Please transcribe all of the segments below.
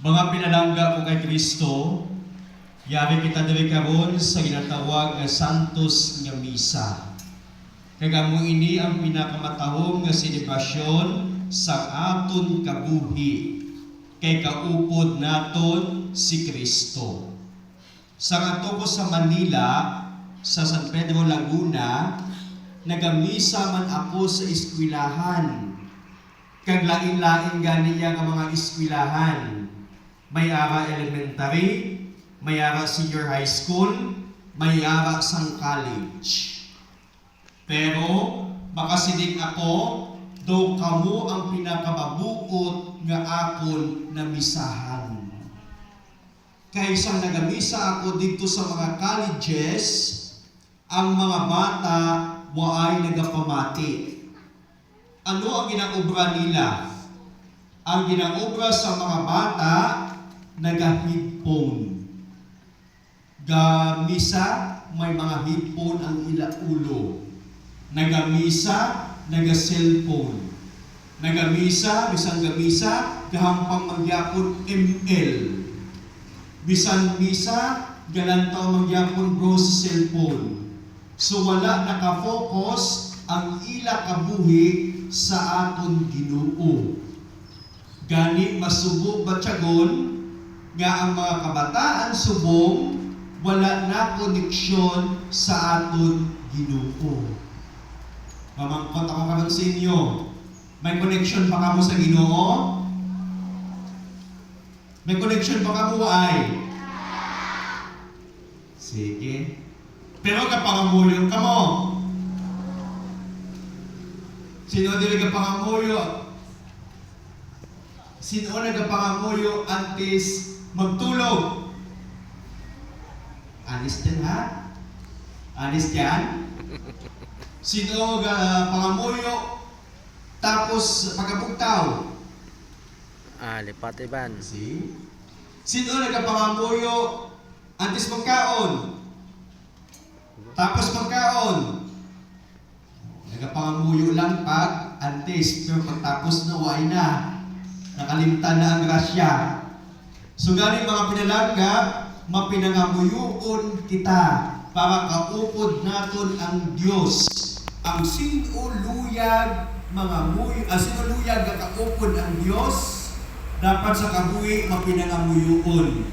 Mga pinalangga ko kay Kristo, yari kita diri karon sa ginatawag nga Santos nga Misa. Kagamo ini ang pinakamatahong nga selebrasyon sa aton kabuhi kay kaupod naton si Kristo. Sa ato ko sa Manila, sa San Pedro Laguna, nagamisa man ako sa eskwelahan. Kag lain-lain ganiya nga mga eskwelahan. May ara elementary, may ara senior high school, may ara sang college. Pero makasiling ako, do kamo ang pinakababuot nga akon na misahan. Kaysa nagamisa ako dito sa mga colleges, ang mga bata waay nagapamati. Ano ang ginaobra nila? Ang ginaobra sa mga bata, nagahipon. Gamisa, may mga hipon ang ulo. Nagamisa, naga-cellphone. Nagamisa, bisang gamisa, gahampang magyapon ML. Bisan misa, galantaw magyapon bro sa cellphone. So wala nakafocus ang ila kabuhi sa aton Ginoo. Gani masubok batyagon nga ang mga kabataan subong wala na koneksyon sa aton Ginoo. Mamangkot ako karon sa inyo. May connection pa kamo sa Ginoo? May connection pa kamo ay? Sige. Pero kapangamuyo kamo. Sino dili kapangamuyo? Sino nagapangamuyo antes magtulog? Anis din ha? Anis yan? Sino pangamuyo tapos pagkabugtaw? Lipat iban. See? Sino nagapangamuyo antes magkaon? Tapos magkaon? Nagapangamuyo lang pag antes, pero pagtapos na way na. Nakalimtan na ang grasya. So gani mga pinalangga, mapinangamuyuon kita para kaupod naton ang Dios. Ang sinuluyag mga sinuluyag nga kaupod ang Dios, dapat sa kabuhi mapinangamuyuon.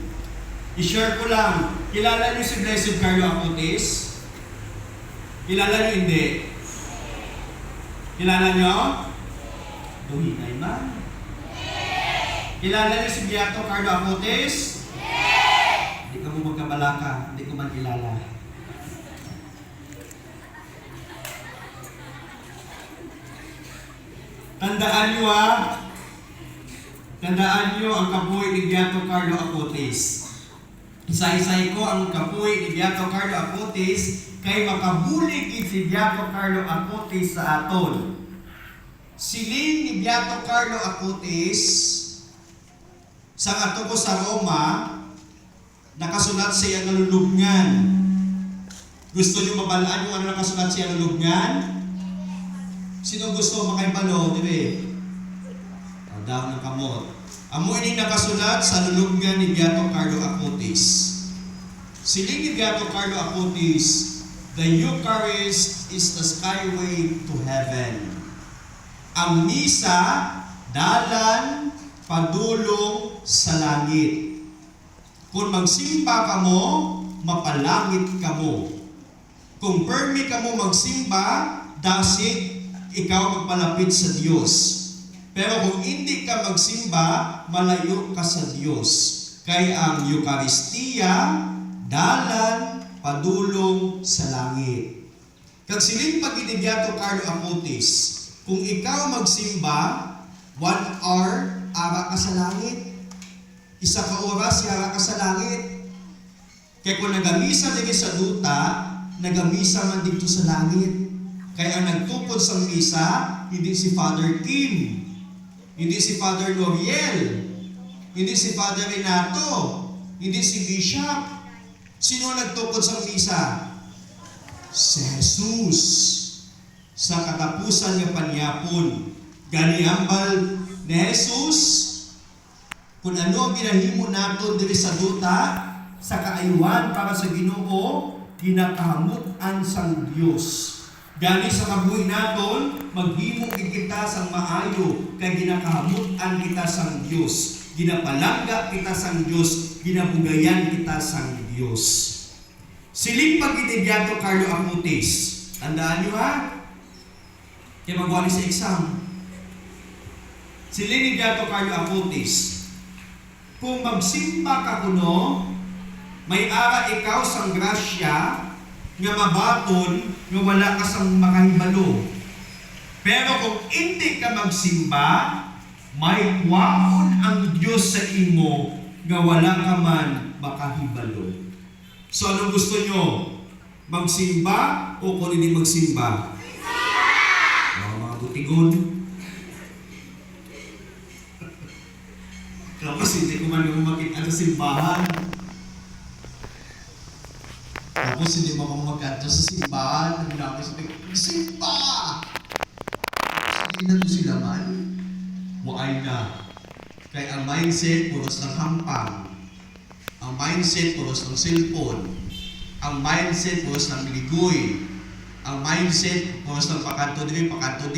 I-share ko lang, kilala niyo si Blessed Carlo Acutis? Kilala niyo hindi? Kilala niyo? Duhinay man. Kilala niyo si Beato Carlo Acutis? Hindi ka mo magkabalaka, hindi ko man kilala. Tandaan niyo Tandaan niyo ang kabuhi ni Beato Carlo Acutis. Isa-isay ko ang kabuhi ni Beato Carlo Acutis kay makabulig si Beato Carlo Acutis sa aton. Siling ni Beato Carlo Acutis sa ato ko sa Roma, nakasulat sa iyang nalulubngan. Gusto niyo mabalaan yung ano nakasulat sa iyang nalulubngan? Sino gusto makaibalo, di ba? Daw ng kamot. Amo ini nakasulat sa nalulubngan ni Beato Carlo Acutis. Siling ni Beato Carlo Acutis, the Eucharist is the skyway to heaven. Ang misa, dalan, padulong sa langit. Kung magsimba ka mo, mapalangit ka mo. Kung permi ka mo magsimba, dasig ikaw magpalapit sa Diyos. Pero kung hindi ka magsimba, malayo ka sa Diyos. Kaya ang Eucharistia, dalan, padulong sa langit. Kag siling pag-Beato Carlo Acutis, kung ikaw magsimba, 1 hour, ara ka sa langit. 1 ka oras, ara ka sa langit. Kaya kung nagamisa dito sa duta, nagamisa man dito sa langit. Kaya ang nagtupod sa misa, hindi si Father Kim, hindi si Father L'Oriel, hindi si Father Renato, hindi si Bishop. Sino nagtupod sa misa? Si Jesus. Sa katapusan ng panyapon, ganiambal ni Jesus, Kung ano ang ginahimo naton diri sa duta, sa kaayuhan para sa Ginoo, ginakahamutan sang Dios. Gani sa kabuhi naton, maghimo gid kita sang maayo kay ginakahamutan kita sang Dios. Ginapalangga kita sang Dios, ginabugayan kita sang Dios. Siling pag ni Beato Carlo Acutis. Tandaan niyo ha? Kaya magwali sa exam. Siling ni Beato Carlo Acutis. Kung magsimba ka kuno, may ara ikaw sang grasya nga mabaton nga wala ka sang makahibalo. Pero kung hindi ka magsimba, may kuwaon ang Diyos sa imo nga wala ka man makahibalo. So anong gusto nyo? Magsimba o kung hindi magsimba? Mga butigon. Tapos hindi ko man makita sa simbahan. Tapos hindi mo akong mag-adjust sa simbahan. Ang dami sabi, simba! Hindi na sila man. Muay na. Kaya ang mindset, puros ng hampang. Ang mindset, puros ng cellphone. Ang mindset, puros ng ligoy. Ang mindset, puros ng pakanto dito, pakanto